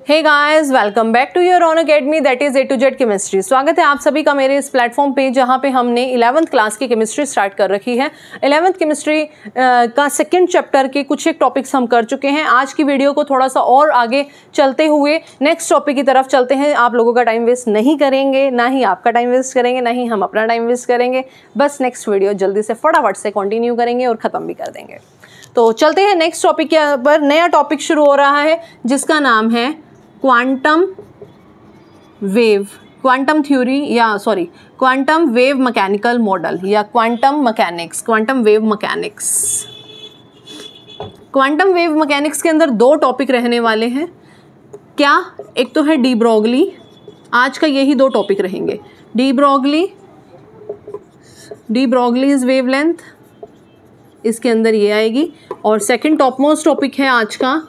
Hey guys, welcome back to your own academy that is A to Z chemistry. स्वागत है आप सभी का मेरे इस प्लेटफॉर्म पे जहाँ पे हमने 11th क्लास की केमिस्ट्री स्टार्ट कर रखी है। 11th केमिस्ट्री का सेकंड चैप्टर के कुछ एक टॉपिक्स हम कर चुके हैं। आज की वीडियो को थोड़ा सा और आगे चलते हुए नेक्स्ट टॉपिक की तरफ चलते हैं। आप लोगों का टाइम वेस्ट नहीं करेंगे, ना ही आपका टाइम वेस्ट करेंगे, ना ही हम अपना टाइम वेस्ट करेंगे। बस नेक्स्ट वीडियो जल्दी से फटाफट से कंटिन्यू करेंगे और ख़त्म भी कर देंगे। तो चलते हैं नेक्स्ट टॉपिक के पर। नया टॉपिक शुरू हो रहा है जिसका नाम है quantum wave, quantum theory quantum wave mechanical model या quantum mechanics, quantum wave mechanics. Quantum wave mechanics के अंदर दो टॉपिक रहने वाले हैं। क्या? एक तो है डी ब्रोगली, आज का यही दो टॉपिक रहेंगे। डी ब्रोगली इज वेवलेंथ, इसके अंदर ये आएगी। और सेकंड टॉप मोस्ट टॉपिक है आज का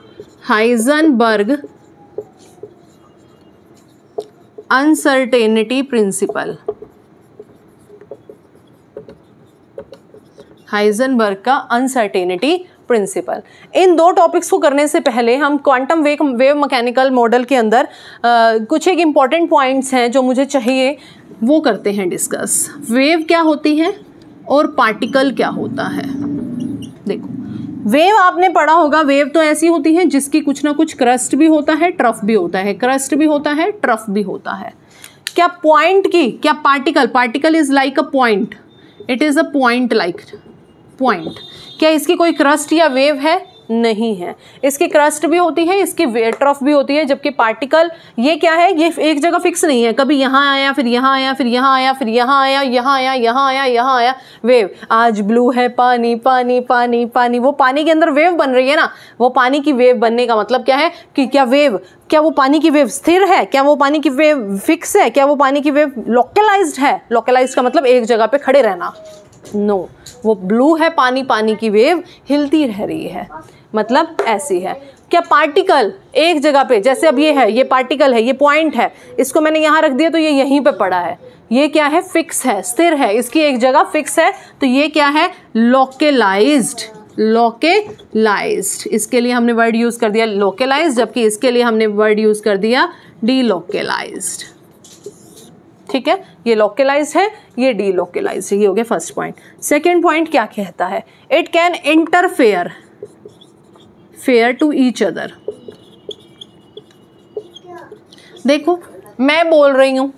हाइजेनबर्ग अनसर्टेनिटी प्रिंसिपल। हाइजेनबर्ग का अनसर्टेनिटी प्रिंसिपल। इन दो टॉपिक्स को करने से पहले हम क्वांटम वेव मैकेनिकल मॉडल के अंदर कुछ एक इम्पॉर्टेंट पॉइंट्स हैं जो मुझे चाहिए वो करते हैं डिस्कस। वेव क्या होती है और पार्टिकल क्या होता है। देखो, वेव आपने पढ़ा होगा। वेव तो ऐसी होती है जिसकी कुछ ना कुछ क्रस्ट भी होता है, ट्रफ भी होता है, क्रस्ट भी होता है, ट्रफ भी होता है। क्या पॉइंट की, क्या particle is like a point, it is a point like point. क्या इसकी कोई क्रस्ट या वेव है? नहीं है। इसकी क्रस्ट भी होती है, इसकी ट्रफ भी होती है। जबकि पार्टिकल ये क्या है, ये एक जगह फिक्स नहीं है। कभी यहाँ आया, फिर यहाँ आया, फिर यहाँ आया, फिर यहाँ आया, यहाँ आया, यहाँ आया, यहाँ आया। वेव, आज ब्लू है, पानी पानी पानी पानी, वो पानी के अंदर वेव बन रही है ना। वो पानी की वेव बनने का मतलब क्या है कि क्या वो पानी की वेव स्थिर है, क्या वो पानी की वेव फिक्स है, क्या वो पानी की वेव लोकलाइज्ड है। लोकलाइज्ड का मतलब एक जगह पे खड़े रहना। नो, वो ब्लू है पानी की वेव हिलती रह रही है, मतलब ऐसी है। क्या पार्टिकल एक जगह पे, जैसे अब ये है, ये पार्टिकल है, ये पॉइंट है, इसको मैंने यहाँ रख दिया तो ये यहीं पे पड़ा है। ये क्या है? फिक्स है, स्थिर है, इसकी एक जगह फिक्स है। तो ये क्या है? लोकलाइज्ड। इसके लिए हमने वर्ड यूज कर दिया लोकलाइज्ड, जबकि इसके लिए हमने वर्ड यूज कर दिया डीलोकलाइज्ड। ठीक है, ये लोकलाइज्ड है, ये डीलोकलाइज्ड है। ये हो गया फर्स्ट पॉइंट। सेकेंड पॉइंट क्या कहता है? It can interfere to each other. देखो, मैं बोल रही हूँ,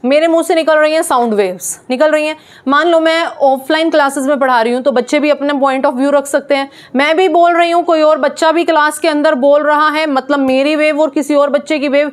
मेरे मुंह से निकल रही हैं साउंड वेव्स, निकल रही हैं। मान लो मैं ऑफलाइन क्लासेस में पढ़ा रही हूँ तो बच्चे भी अपना पॉइंट ऑफ व्यू रख सकते हैं। मैं भी बोल रही हूँ, कोई और बच्चा भी क्लास के अंदर बोल रहा है, मतलब मेरी वेव और किसी और बच्चे की वेव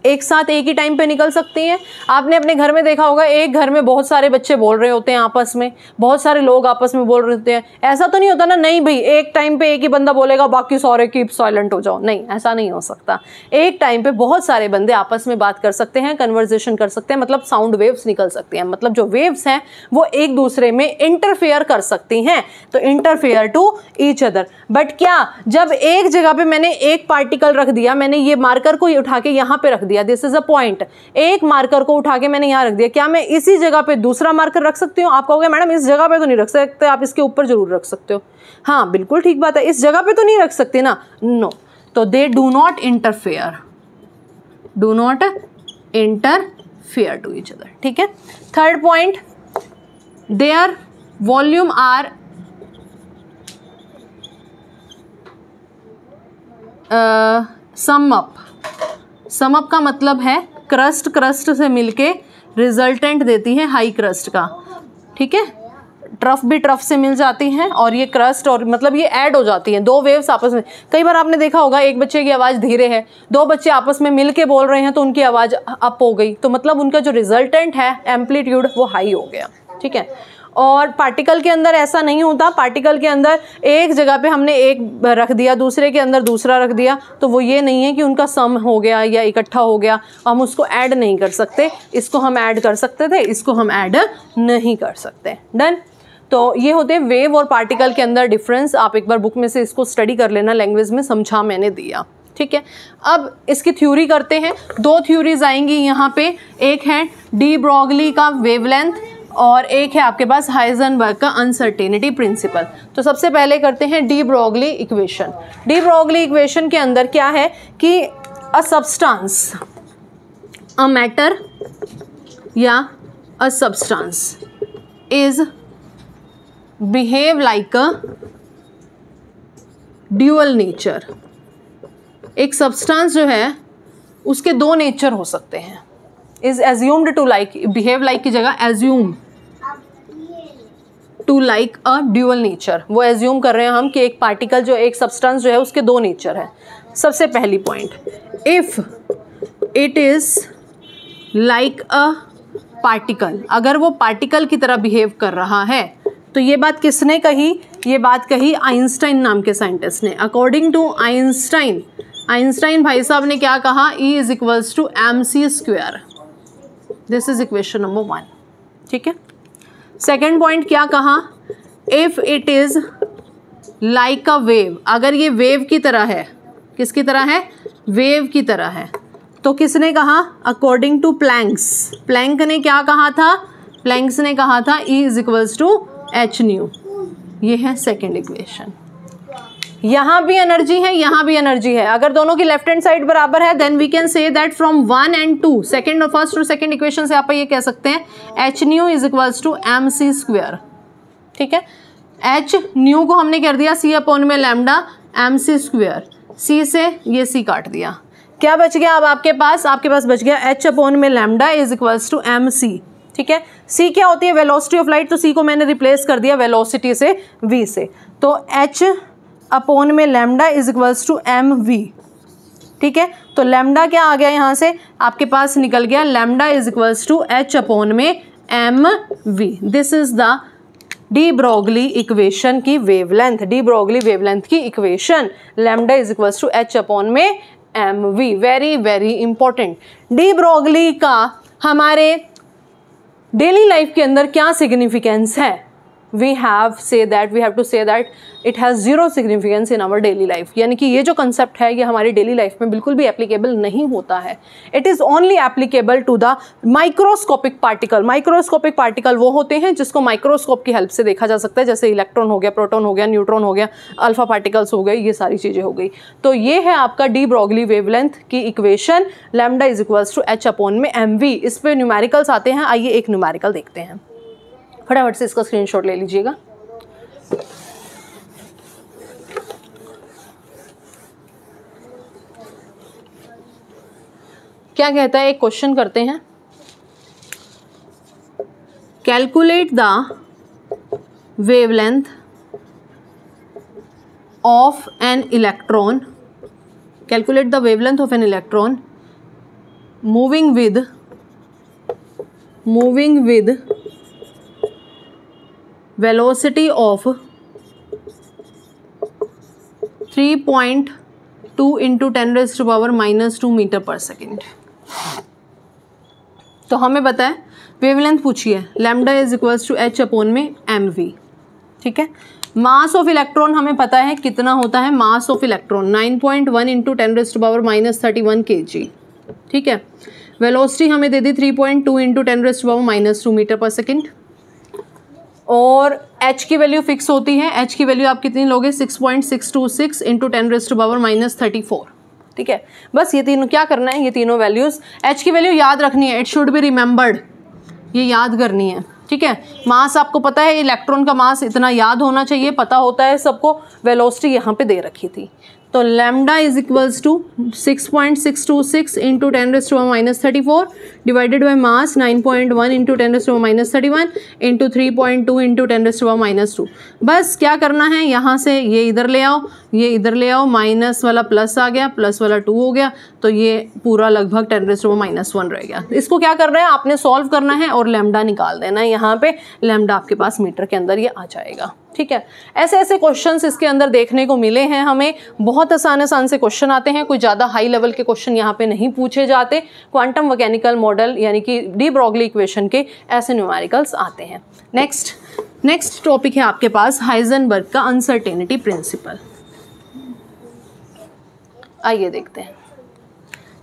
एक साथ एक ही टाइम पे निकल सकती हैं। आपने अपने घर में देखा होगा, एक घर में बहुत सारे बच्चे बोल रहे होते हैं आपस में, बहुत सारे लोग आपस में बोल रहे होते हैं। ऐसा तो नहीं होता ना, नहीं भाई एक टाइम पे एक ही बंदा बोलेगा बाकी सारे कीप साइलेंट हो जाओ। नहीं, ऐसा नहीं हो सकता। एक टाइम पे बहुत सारे बंदे आपस में बात कर सकते हैं, कन्वर्सेशन कर सकते हैं, मतलब साउंड वेव्स निकल सकती हैं। मतलब जो वेव्स हैं वो एक दूसरे में इंटरफेयर कर सकती हैं, तो interfere to each other. But क्या, जब एक जगह पे मैंने एक पार्टिकल रख दिया, मैंने ये मार्कर को उठा के यहाँ पे रख दिया, दिस इज अ पॉइंट, एक मार्कर को उठा के मैंने यहाँ रख दिया, क्या मैं इसी जगह पे दूसरा मार्कर रख सकती हूँ? आप कहोगे मैडम इस जगह पे तो नहीं रख सकते, आप इसके ऊपर जरूर रख सकते हो। हाँ, बिल्कुल ठीक बात है, इस जगह पे तो नहीं रख सकते ना। नो, तो they do not interfere to each other. ठीक है। Third point, their volume are sum up का मतलब है क्रस्ट से मिलके रिजल्टेंट देती है हाई क्रस्ट का। ठीक है, ट्रफ भी ट्रफ से मिल जाती हैं और ये क्रस्ट, और मतलब ये ऐड हो जाती हैं दो वेव्स आपस में। कई बार आपने देखा होगा एक बच्चे की आवाज़ धीरे है, दो बच्चे आपस में मिल के बोल रहे हैं तो उनकी आवाज़ अप हो गई, तो मतलब उनका जो रिजल्टेंट है एम्पलीट्यूड वो हाई हो गया। ठीक है। और पार्टिकल के अंदर ऐसा नहीं होता। पार्टिकल के अंदर एक जगह पे हमने एक रख दिया, दूसरे के अंदर दूसरा रख दिया, तो वो ये नहीं है कि उनका सम हो गया या इकट्ठा हो गया। हम उसको ऐड नहीं कर सकते। इसको हम ऐड कर सकते थे, इसको हम ऐड नहीं कर सकते। डन। तो ये होते हैं वेव और पार्टिकल के अंदर डिफरेंस। आप एक बार बुक में से इसको स्टडी कर लेना, लैंग्वेज में समझा मैंने दिया। ठीक है। अब इसकी थ्योरी करते हैं। दो थ्योरीज आएंगी यहाँ पे। एक है डी ब्रोगली का वेवलेंथ और एक है आपके पास हाइजेनबर्ग का अनसर्टेनिटी प्रिंसिपल। तो सबसे पहले करते हैं D Broglie equation. D Broglie equation के अंदर क्या है कि अ सब्सटेंस, अ मैटर या a substance is behave like a dual nature. एक सब्सटेंस जो है उसके दो नेचर हो सकते हैं। Is assumed to like, behave like की जगह assume to like a dual nature. वो एज्यूम कर रहे हैं हम कि एक पार्टिकल जो, एक सब्सटेंस जो है उसके दो नेचर है। सबसे पहली point, if it is like a particle, अगर वो पार्टिकल की तरह बिहेव कर रहा है, तो ये बात किसने कही? ये बात कही आइंस्टाइन नाम के साइंटिस्ट ने। अकॉर्डिंग टू आइंस्टाइन, आइंस्टाइन भाई साहब ने क्या कहा? E is equals to mc square. This is equation number 1। ठीक है। सेकेंड पॉइंट क्या कहा? If it is like a wave, अगर ये वेव की तरह है, किसकी तरह है? वेव की तरह है। तो किसने कहा? अकॉर्डिंग टू प्लैंक्स, प्लैंक ने क्या कहा था? प्लैंक्स ने कहा था E is equals to h nu. ये है सेकेंड इक्वेशन। यहाँ भी एनर्जी है, यहाँ भी एनर्जी है। अगर दोनों की लेफ्ट हैंड साइड बराबर है, then we can say that from 1 and 2, second और फर्स्ट और सेकेंड इक्वेशन से आप ये कह सकते हैं h nu is equals to mc square. ठीक है। h न्यू को हमने कर दिया c अपॉन में लैम्डा mc स्क्वायर, c से ये c काट दिया। क्या बच गया अब आपके पास? आपके पास बच गया h अपॉन में lambda is equals to mc। ठीक है। c क्या होती है? Velocity of light. तो c को मैंने रिप्लेस कर दिया वेलोसिटी से, v से। तो h अपॉन में lambda is equals to m v. ठीक है। तो लैम्डा क्या आ गया यहाँ से? आपके पास निकल गया lambda is equals to h upon में m v. This is the de Broglie equation की वेवलेंथ, डी ब्रोगली वेवलेंथ की equation, lambda is equals to h upon में m v. Very very important. De Broglie का हमारे daily life के अंदर क्या significance है? we have to say that it has zero significance in our daily life। यानी कि ये जो कंसेप्ट है ये हमारी डेली लाइफ में बिल्कुल भी एप्लीकेबल नहीं होता है। It is only applicable to the microscopic particle. Microscopic particle वो होते हैं जिसको माइक्रोस्कोप की हेल्प से देखा जा सकता है, जैसे इलेक्ट्रॉन हो गया, प्रोटॉन हो गया, न्यूट्रॉन हो गया, अल्फा पार्टिकल्स हो गए, ये सारी चीज़ें हो गई। तो ये है आपका डी ब्रोगली वेवलेंथ की equation, lambda is equals to h upon में एम वी। इस पर न्यूमेरिकल्स आते हैं। आइए एक न्यूमेरिकल देखते हैं, फटाफट से इसका स्क्रीनशॉट ले लीजिएगा। क्या कहता है? एक क्वेश्चन करते हैं। Calculate the wavelength of an electron, calculate the wavelength of an electron moving with velocity of 3.2 into 10 raised to power -2 metre per second. तो हमें पता है वेवलेंथ पूछी है, lambda is equals to h upon में m v. ठीक है। Mass of electron हमें पता है कितना होता है। Mass of electron 9.1 into 10 raise to power -31 kg। ठीक है। वेलोसिटी हमें दे दी 3.2 into 10 raise to power -2 metre per second. और h की वैल्यू फिक्स होती है। h की वैल्यू आप कितनी लोगे? 6.626 इंटू 10 रेज़ टू पावर -34। ठीक है। बस ये तीनों क्या करना है? ये तीनों वैल्यूज़, h की वैल्यू याद रखनी है। इट शुड बी रिमेंबर्ड, ये याद करनी है। ठीक है। मास आपको पता है, इलेक्ट्रॉन का मास इतना याद होना चाहिए, पता होता है सबको। वेलोसिटी यहाँ पे दे रखी थी। तो lambda is equals to 6.626 into 10 raise to power -34 divided by mass 9.1 into 10 raise to power -31 into 3.2 into 10 raise to power -2। बस क्या करना है? यहाँ से ये इधर ले आओ, ये इधर ले आओ, माइनस वाला प्लस आ गया, प्लस वाला 2 हो गया, तो ये पूरा लगभग 10 रेज़ टू पावर -1 रह गया। इसको क्या करना है? आपने सॉल्व करना है और लैम्डा निकाल देना है। यहाँ पे लैम्डा आपके पास मीटर के अंदर ये आ जाएगा। ठीक है। ऐसे ऐसे क्वेश्चंस इसके अंदर देखने को मिले हैं हमें। बहुत आसान से क्वेश्चन आते हैं, कोई ज़्यादा हाई लेवल के क्वेश्चन यहाँ पे नहीं पूछे जाते। क्वांटम मैकेनिकल मॉडल यानी कि डी ब्रोगली इक्वेशन के ऐसे न्यूमेरिकल्स आते हैं। नेक्स्ट टॉपिक है आपके पास हाइजेनबर्ग का अनसर्टेनिटी प्रिंसिपल। आइए देखते हैं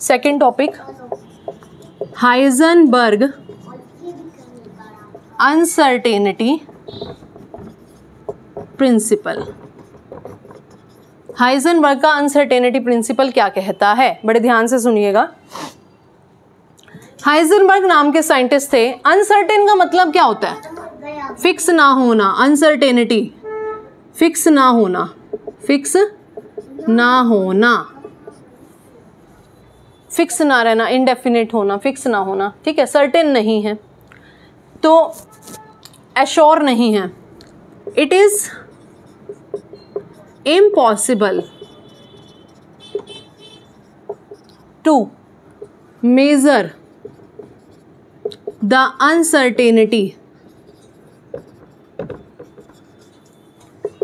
second topic, Heisenberg uncertainty principal. Heisenberg का अनसर्टेनिटी प्रिंसिपल क्या कहता है, बड़े ध्यान से सुनिएगा। हाइजेनबर्ग नाम के साइंटिस्ट थे। अनसर्टेन का मतलब क्या होता है? फिक्स ना होना। अनसर्टेनिटी फिक्स ना होना, फिक्स ना होना, फिक्स ना रहना, इनडेफिनिट होना, फिक्स ना होना, ठीक है। सर्टेन नहीं है तो एश्योर नहीं है। It is impossible to measure the uncertainty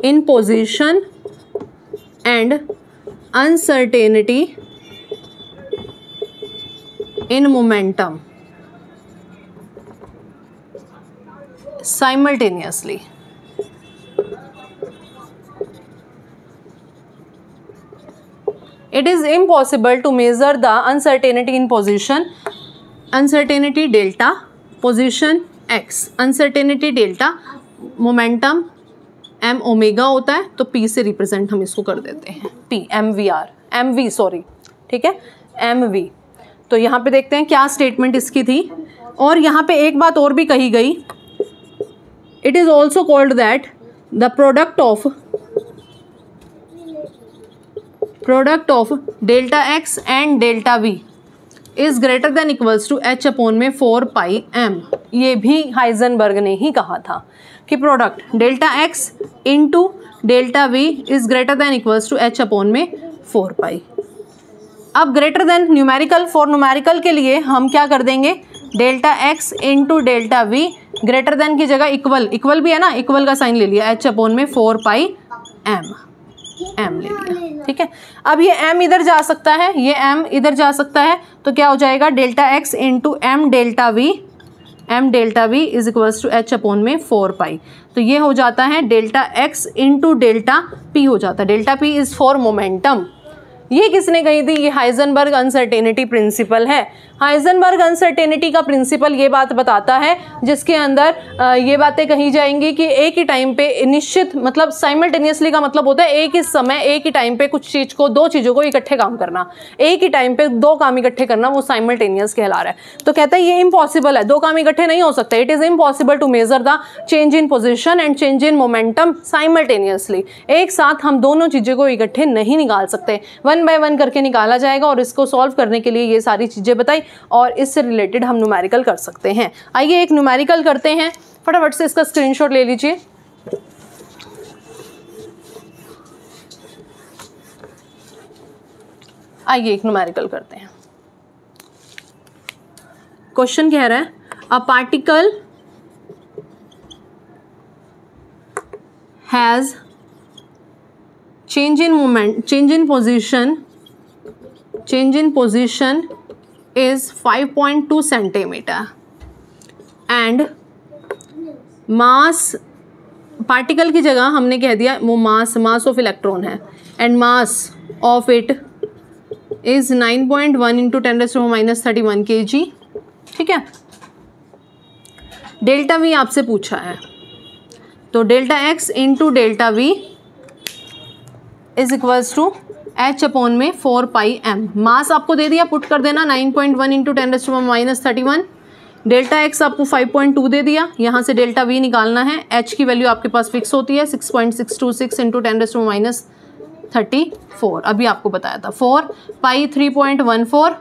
in position and uncertainty in momentum simultaneously. It is impossible to measure the uncertainty in position, uncertainty delta, position x, uncertainty delta, momentum m omega होता है तो P से represent हम इसको कर देते हैं p, m v r, m v sorry, ठीक है, एम वी। तो यहाँ पे देखते हैं क्या स्टेटमेंट इसकी थी। और यहाँ पे एक बात और भी कही गई, it is also called that the product of delta x and delta v is greater than equals to h upon में 4 पाई एम। ये भी हाइजेनबर्ग ने ही कहा था कि product delta x into delta v is greater than equals to h upon में 4 pi. अब greater than numerical, for numerical के लिए हम क्या कर देंगे, delta x into delta v, greater than की जगह इक्वल, इक्वल भी है ना, इक्वल का साइन ले लिया, एच अपॉन में 4 पाई एम ले लिया, ठीक है। अब ये m इधर जा सकता है, ये m इधर जा सकता है, तो क्या हो जाएगा, delta x into m delta v is equals to h upon में 4 पाई। तो ये हो जाता है delta x into delta p हो जाता है। Delta p is for momentum. ये किसने कही थी? ये हाइजेनबर्ग अनसर्टेनिटी प्रिंसिपल है। हाइजेनबर्ग अनसर्टेनिटी का प्रिंसिपल ये बात बताता है जिसके अंदर ये बातें कही जाएंगी कि एक ही टाइम पे निश्चित, मतलब साइमल्टेनियसली का मतलब होता है एक ही समय, एक ही टाइम पे कुछ चीज़ को, दो चीज़ों को इकट्ठे काम करना, एक ही टाइम पे दो काम इकट्ठे करना, वो साइमल्टेनियस कहला रहा है। तो कहता है ये इम्पॉसिबल है, दो काम इकट्ठे नहीं हो सकते। It is impossible to measure the change in position and change in momentum simultaneously. एक साथ हम दोनों चीज़ों को इकट्ठे नहीं निकाल सकते, 1 बाय 1 करके निकाला जाएगा। और इसको सॉल्व करने के लिए ये सारी चीज़ें बताई और इससे रिलेटेड हम न्यूमेरिकल कर सकते हैं। आइए एक न्यूमेरिकल करते हैं, फटाफट से इसका स्क्रीनशॉट ले लीजिए। आइए एक न्यूमेरिकल करते हैं। क्वेश्चन कह रहा है a particle has change in position is 5.2 centimeter and mass, particle की जगह हमने कह दिया वो मास ऑफ इलेक्ट्रॉन है, and mass of it is 9.1 into 10⁻³ kg, ठीक है। डेल्टा वी आपसे पूछा है, तो delta x into delta v is equals to h upon में 4 पाई एम। मास आपको दे दिया, पुट कर देना 9.1 इंटू 10⁻³ डेल्टा एक्स आपको 5.2 दे दिया, यहाँ से डेल्टा वी निकालना है। एच की वैल्यू आपके पास फिक्स होती है 6.626 इंटू 10⁻34। अभी आपको बताया था 4 पाई 3.14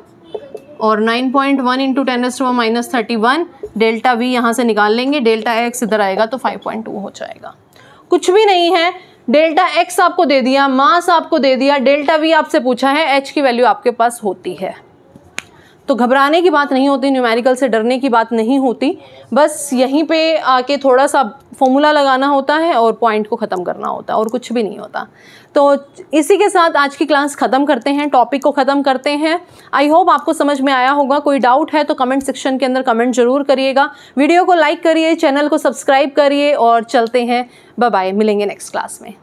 और 9.1 इंटू 10⁻31 डेल्टा वी यहाँ से निकाल लेंगे, डेल्टा एक्स इधर आएगा तो 5.2 हो जाएगा। कुछ भी नहीं है, डेल्टा एक्स आपको दे दिया, मास आपको दे दिया, डेल्टा वी आपसे पूछा है, एच की वैल्यू आपके पास होती है। तो घबराने की बात नहीं होती, न्यूमेरिकल से डरने की बात नहीं होती, बस यहीं पे आके थोड़ा सा फॉर्मूला लगाना होता है और पॉइंट को ख़त्म करना होता है, और कुछ भी नहीं होता। तो इसी के साथ आज की क्लास ख़त्म करते हैं, टॉपिक को ख़त्म करते हैं। आई होप आपको समझ में आया होगा। कोई डाउट है तो कमेंट सेक्शन के अंदर कमेंट ज़रूर करिएगा। वीडियो को लाइक करिए, चैनल को सब्सक्राइब करिए और चलते हैं। बाय बाय, मिलेंगे नेक्स्ट क्लास में।